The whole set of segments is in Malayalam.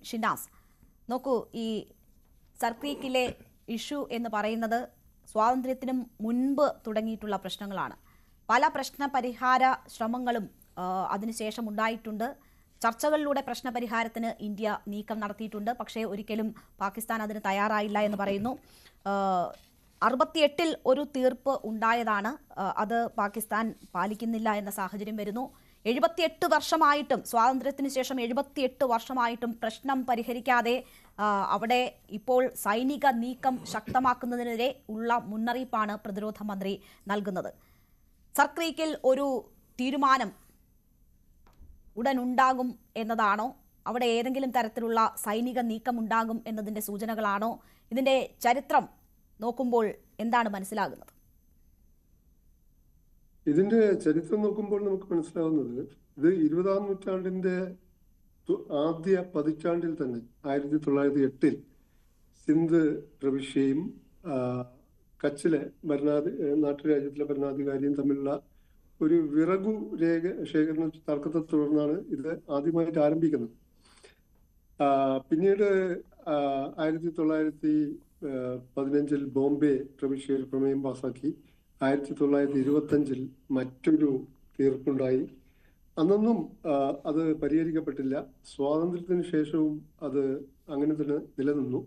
ഷിനാസ്, നോക്കൂ, ഈ സർക്രീക്കിലെ ഇഷ്യൂ എന്ന് പറയുന്നത് സ്വാതന്ത്ര്യത്തിനും മുൻപ് തുടങ്ങിയിട്ടുള്ള പ്രശ്നങ്ങളാണ്. പല പ്രശ്ന പരിഹാര ശ്രമങ്ങളും അതിനുശേഷം ഉണ്ടായിട്ടുണ്ട്. ചർച്ചകളിലൂടെ പ്രശ്നപരിഹാരത്തിന് ഇന്ത്യ നീക്കം നടത്തിയിട്ടുണ്ട്. പക്ഷേ ഒരിക്കലും പാകിസ്ഥാൻ അതിന് തയ്യാറായില്ല എന്ന് പറയുന്നു. 68-ൽ ഒരു തീർപ്പ് ഉണ്ടായതാണ്, അത് പാകിസ്ഥാൻ പാലിക്കുന്നില്ല എന്ന സാഹചര്യം വരുന്നു. 78 വർഷമായിട്ടും, സ്വാതന്ത്ര്യത്തിന് ശേഷം 78 വർഷമായിട്ടും പ്രശ്നം പരിഹരിക്കാതെ അവിടെ ഇപ്പോൾ സൈനിക നീക്കം ശക്തമാക്കുന്നതിനെതിരെ ഉള്ള മുന്നറിയിപ്പാണ് പ്രതിരോധ മന്ത്രി നൽകുന്നത്. സർക്രീക്കിൽ ഒരു തീരുമാനം ഉടൻ ഉണ്ടാകും എന്നതാണോ? അവിടെ ഏതെങ്കിലും തരത്തിലുള്ള സൈനിക നീക്കം ഉണ്ടാകും എന്നതിന്റെ സൂചനകളാണോ? ഇതിന്റെ ചരിത്രം നോക്കുമ്പോൾ എന്താണ് മനസ്സിലാകുന്നത്? ഇതിന്റെ ചരിത്രം നോക്കുമ്പോൾ നമുക്ക് മനസ്സിലാവുന്നത്, ഇത് 20-ാം നൂറ്റാണ്ടിന്റെ ആദ്യ പതിറ്റാണ്ടിൽ തന്നെ 1908-ൽ സിന്ധ് പ്രവിശ്യയും കച്ചിലെ നാട്ടുരാജ്യത്തിലെ ഭരണാധികാരിയും തമ്മിലുള്ള ഒരു വിറകു ശേഖരണ തർക്കത്തെ തുടർന്നാണ് ഇത് ആദ്യമായിട്ട് ആരംഭിക്കുന്നത്. പിന്നീട് 1915-ൽ ബോംബെ പ്രവിശ്യ ഒരു പ്രമേയം പാസാക്കി. 1925-ൽ മറ്റൊരു തീർപ്പുണ്ടായി. അന്നൊന്നും അത് പരിഹരിക്കപ്പെട്ടില്ല. സ്വാതന്ത്ര്യത്തിന് ശേഷവും അത് അങ്ങനെ തന്നെ നിലനിന്നു.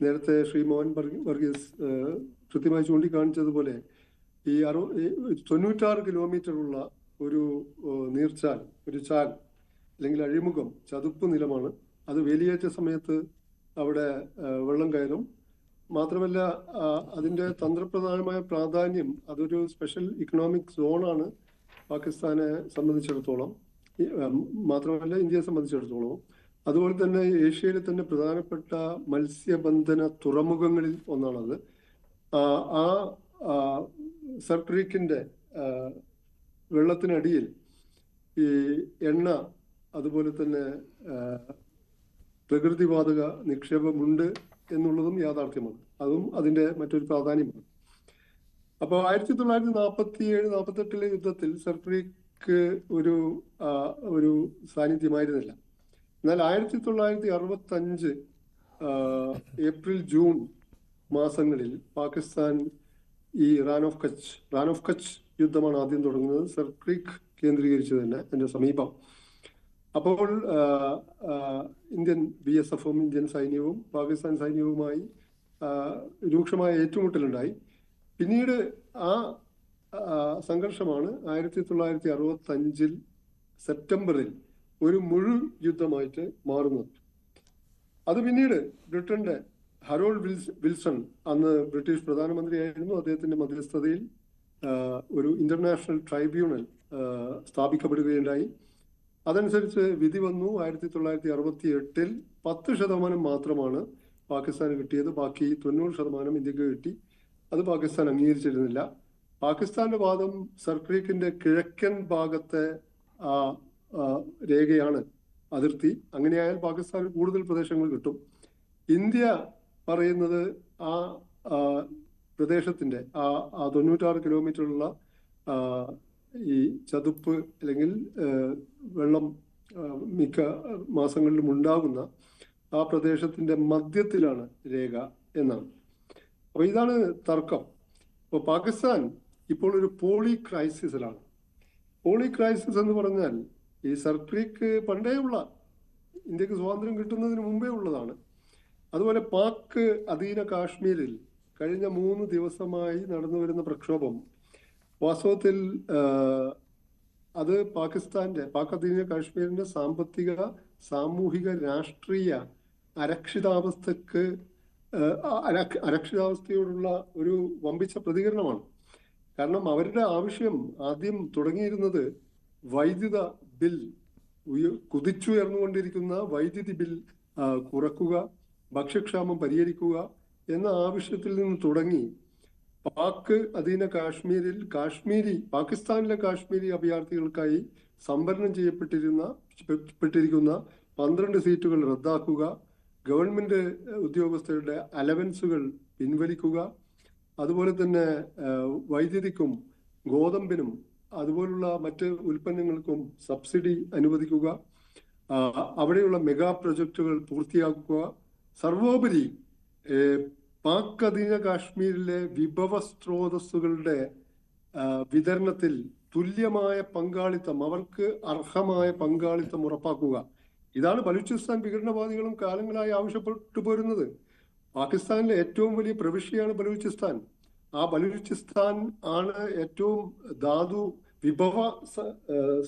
നേരത്തെ ശ്രീ മോഹൻ വർഗീസ് കൃത്യമായി ചൂണ്ടിക്കാണിച്ചതുപോലെ ഈ 96 കിലോമീറ്ററുള്ള ഒരു നീർച്ചാൽ, ഒരു ചാൽ അല്ലെങ്കിൽ അഴിമുഖം, ചതുപ്പ് നിലമാണ്. അത് വേലിയേറ്റ സമയത്ത് അവിടെ വെള്ളം കയറും. മാത്രമല്ല അതിന്റെ തന്ത്രപ്രധാനമായ പ്രാധാന്യം, അതൊരു സ്പെഷ്യൽ ഇക്കണോമിക് സോണാണ് പാകിസ്ഥാനെ സംബന്ധിച്ചിടത്തോളം, മാത്രമല്ല ഇന്ത്യയെ സംബന്ധിച്ചിടത്തോളം. അതുപോലെ തന്നെ ഏഷ്യയിലെ തന്നെ പ്രധാനപ്പെട്ട മത്സ്യബന്ധന തുറമുഖങ്ങളിൽ ഒന്നാണത്. ആ സർക്രീക്കിന്റെ വെള്ളത്തിനടിയിൽ ഈ എണ്ണ, അതുപോലെ തന്നെ പ്രകൃതിവാതക നിക്ഷേപമുണ്ട് എന്നുള്ളതും യാഥാർത്ഥ്യമാണ്. അതും അതിന്റെ മറ്റൊരു പ്രാധാന്യമാണ്. അപ്പോൾ 1947-48 യുദ്ധത്തിൽ സർക്രീക്ക് ഒരു സാന്നിധ്യമായിരുന്നില്ല. എന്നാൽ 1965 ഏപ്രിൽ ജൂൺ മാസങ്ങളിൽ പാകിസ്ഥാൻ ഈ റാൻ ഓഫ് കച്ച് യുദ്ധമാണ് ആദ്യം തുടങ്ങുന്നത്, സർക്രീക്ക് കേന്ദ്രീകരിച്ച് തന്നെ അതിന്റെ സമീപം. അപ്പോൾ ഇന്ത്യൻ BSF-ഉം ഇന്ത്യൻ സൈന്യവും പാകിസ്ഥാൻ സൈന്യവുമായി രൂക്ഷമായ ഏറ്റുമുട്ടലുണ്ടായി. പിന്നീട് ആ സംഘർഷമാണ് 1965 സെപ്റ്റംബറിൽ ഒരു മുഴു യുദ്ധമായിട്ട് മാറുന്നത്. അത് പിന്നീട് ബ്രിട്ടന്റെ ഹറോൾഡ് വിൽസൺ, അന്ന് ബ്രിട്ടീഷ് പ്രധാനമന്ത്രിയായിരുന്നു, അദ്ദേഹത്തിന്റെ മധ്യസ്ഥതയിൽ ഒരു ഇന്റർനാഷണൽ ട്രൈബ്യൂണൽ സ്ഥാപിക്കപ്പെടുകയുണ്ടായി. അതനുസരിച്ച് വിധി വന്നു. 1968-ൽ 10% മാത്രമാണ് പാകിസ്ഥാന് കിട്ടിയത്. ബാക്കി 90% ഇന്ത്യക്ക് കിട്ടി. അത് പാകിസ്ഥാൻ അംഗീകരിച്ചിരുന്നില്ല. പാകിസ്ഥാന്റെ വാദം സർക്രീക്കിന്റെ കിഴക്കൻ ഭാഗത്തെ രേഖയാണ് അതിർത്തി. അങ്ങനെയായാൽ പാകിസ്ഥാന് കൂടുതൽ പ്രദേശങ്ങൾ കിട്ടും. ഇന്ത്യ പറയുന്നത് ആ പ്രദേശത്തിന്റെ 96 കിലോമീറ്ററുള്ള ഈ ചതുപ്പ് അല്ലെങ്കിൽ വെള്ളം മിക്ക മാസങ്ങളിലും ഉണ്ടാകുന്ന ആ പ്രദേശത്തിന്റെ മധ്യത്തിലാണ് രേഖ എന്നാണ്. അപ്പൊ ഇതാണ് തർക്കം. അപ്പോൾ പാകിസ്ഥാൻ ഇപ്പോൾ ഒരു പോളി ക്രൈസിസിലാണ്. പോളി ക്രൈസിസ് എന്ന് പറഞ്ഞാൽ ഈ സർക്രീക്ക് പണ്ടേ ഉള്ള, ഇന്ത്യക്ക് സ്വാതന്ത്ര്യം കിട്ടുന്നതിന് മുമ്പേ ഉള്ളതാണ്. അതുപോലെ പാക് അധീന കാശ്മീരിൽ കഴിഞ്ഞ 3 ദിവസമായി നടന്നു വരുന്ന പ്രക്ഷോഭം വാസ്തവത്തിൽ അത് പാക് അധീന കാശ്മീരിന്റെ സാമ്പത്തിക, സാമൂഹിക, രാഷ്ട്രീയ അരക്ഷിതാവസ്ഥയോടുള്ള ഒരു വമ്പിച്ച പ്രതികരണമാണ്. കാരണം അവരുടെ ആവശ്യം ആദ്യം തുടങ്ങിയിരുന്നത് വൈദ്യുത ബിൽ, കുതിച്ചുയർന്നുകൊണ്ടിരിക്കുന്ന വൈദ്യുതി ബിൽ കുറക്കുക, ഭക്ഷ്യക്ഷാമം പരിഹരിക്കുക എന്ന ആവശ്യത്തിൽ നിന്ന് തുടങ്ങി പാക് അധീന കാശ്മീരിൽ പാകിസ്ഥാനിലെ കാശ്മീരി അഭയാർത്ഥികൾക്കായി സംവരണം ചെയ്യപ്പെട്ടിരിക്കുന്ന 12 സീറ്റുകൾ റദ്ദാക്കുക, ഗവൺമെന്റ് ഉദ്യോഗസ്ഥരുടെ അലവൻസുകൾ പിൻവലിക്കുക, അതുപോലെ തന്നെ വൈദ്യുതിക്കും ഗോതമ്പിനും അതുപോലുള്ള മറ്റ് ഉൽപ്പന്നങ്ങൾക്കും സബ്സിഡി അനുവദിക്കുക, അവിടെയുള്ള മെഗാ പ്രൊജക്ടുകൾ പൂർത്തിയാക്കുക, സർവോപരി പാക് അധീന കാശ്മീരിലെ വിഭവ സ്രോതസ്സുകളുടെ വിതരണത്തിൽ തുല്യമായ പങ്കാളിത്തം, അവർക്ക് അർഹമായ പങ്കാളിത്തം ഉറപ്പാക്കുക. ഇതാണ് ബലൂചിസ്ഥാൻ വിഘടനവാദികളും കാലങ്ങളായി ആവശ്യപ്പെട്ടു പോരുന്നത്. പാകിസ്ഥാനിലെ ഏറ്റവും വലിയ പ്രവിശ്യയാണ് ബലൂചിസ്ഥാൻ. ആ ബലൂചിസ്ഥാൻ ആണ് ഏറ്റവും ധാതു വിഭവ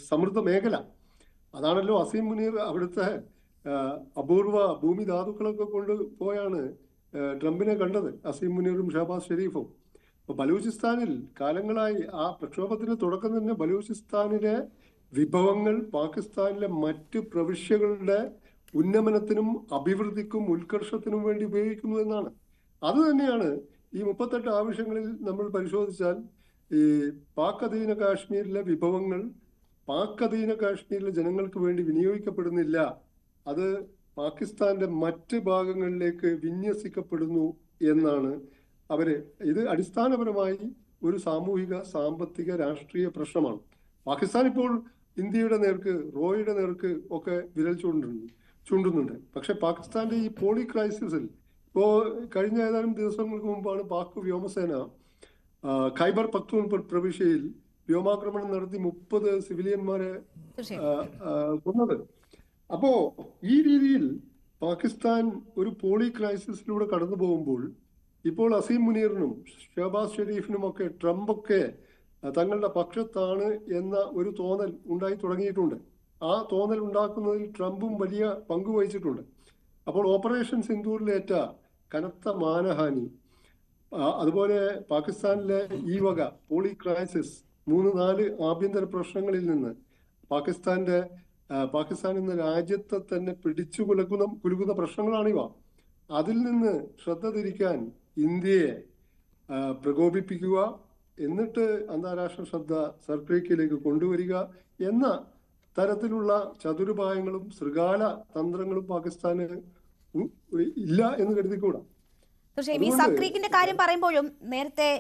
സമൃദ്ധ മേഖല. അതാണല്ലോ അസീം മുനീർ അവിടുത്തെ അപൂർവ ഭൂമി ധാതുക്കളൊക്കെ കൊണ്ടുപോയാണ് ട്രംപിനെ കണ്ടത്, അസീം മുനീറും ഷഹബാസ് ഷെരീഫും. അപ്പൊ ബലൂചിസ്ഥാനിൽ കാലങ്ങളായി ആ പ്രക്ഷോഭത്തിന് തുടക്കം തന്നെ ബലൂചിസ്ഥാനിലെ വിഭവങ്ങൾ പാകിസ്ഥാനിലെ മറ്റ് പ്രവിശ്യകളുടെ ഉന്നമനത്തിനും അഭിവൃദ്ധിക്കും ഉത്കർഷത്തിനും വേണ്ടി ഉപയോഗിക്കുന്നു എന്നാണ്. അത് തന്നെയാണ് ഈ 38 ആവശ്യങ്ങളിൽ നമ്മൾ പരിശോധിച്ചാൽ ഈ പാക് അധീന കാശ്മീരിലെ വിഭവങ്ങൾ പാക് അധീന കാശ്മീരിലെ ജനങ്ങൾക്ക് വേണ്ടി വിനിയോഗിക്കപ്പെടുന്നില്ല, അത് പാകിസ്ഥാന്റെ മറ്റ് ഭാഗങ്ങളിലേക്ക് വിന്യസിക്കപ്പെടുന്നു എന്നാണ് അവര്. ഇത് അടിസ്ഥാനപരമായി ഒരു സാമൂഹിക സാമ്പത്തിക രാഷ്ട്രീയ പ്രശ്നമാണ്. പാകിസ്ഥാൻ ഇപ്പോൾ ഇന്ത്യയുടെ നേർക്ക്, റോയുടെ നേർക്ക് ഒക്കെ വിരൽ ചൂണ്ടുന്നുണ്ട്. പക്ഷെ പാകിസ്ഥാന്റെ ഈ പോളി ക്രൈസിസിൽ ഇപ്പോ കഴിഞ്ഞ ഏതാനും ദിവസങ്ങൾക്ക് മുമ്പാണ് പാക് വ്യോമസേന ഖൈബർ പഖ്തൂൺഖ്വ പ്രവിശ്യയിൽ വ്യോമാക്രമണം നടത്തി 30 സിവിലിയന്മാരെ കൊന്നത്. അപ്പോ ഈ രീതിയിൽ പാകിസ്ഥാൻ ഒരു പോളി ക്രൈസിസിലൂടെ കടന്നു പോകുമ്പോൾ ഇപ്പോൾ അസീം മുനീറിനും ഷഹബാസ് ഷെരീഫിനും ഒക്കെ ട്രംപൊക്കെ തങ്ങളുടെ പക്ഷത്താണ് എന്ന ഒരു തോന്നൽ ഉണ്ടായി തുടങ്ങിയിട്ടുണ്ട്. ആ തോന്നൽ ഉണ്ടാക്കുന്നതിൽ ട്രംപും വലിയ പങ്ക് വഹിച്ചിട്ടുണ്ട്. അപ്പോൾ ഓപ്പറേഷൻ സിന്ദൂറിലേറ്റ കനത്ത മാനഹാനി, അതുപോലെ പാകിസ്ഥാനിലെ ഈ വക പോളി ക്രൈസിസ്, 3-4 ആഭ്യന്തര പ്രശ്നങ്ങളിൽ നിന്ന് പാകിസ്ഥാൻ എന്ന രാജ്യത്തെ തന്നെ പിടിച്ചു കുലുക്കുന്ന പ്രശ്നങ്ങളാണിവ. അതിൽ നിന്ന് ശ്രദ്ധ തിരിക്കാൻ ഇന്ത്യയെ പ്രകോപിപ്പിക്കുക, എന്നിട്ട് അന്താരാഷ്ട്ര ശ്രദ്ധ സർക്രേക്കിലേക്ക് കൊണ്ടുവരിക എന്ന തരത്തിലുള്ള ചതുരുപായങ്ങളും ശൃഗാല തന്ത്രങ്ങളും പാകിസ്ഥാന് ഇല്ല എന്ന് കരുതിക്കൂടാ. തീർച്ചയായും ഈ സർക്രീക്കിന്റെ കാര്യം പറയുമ്പോഴും നേരത്തെ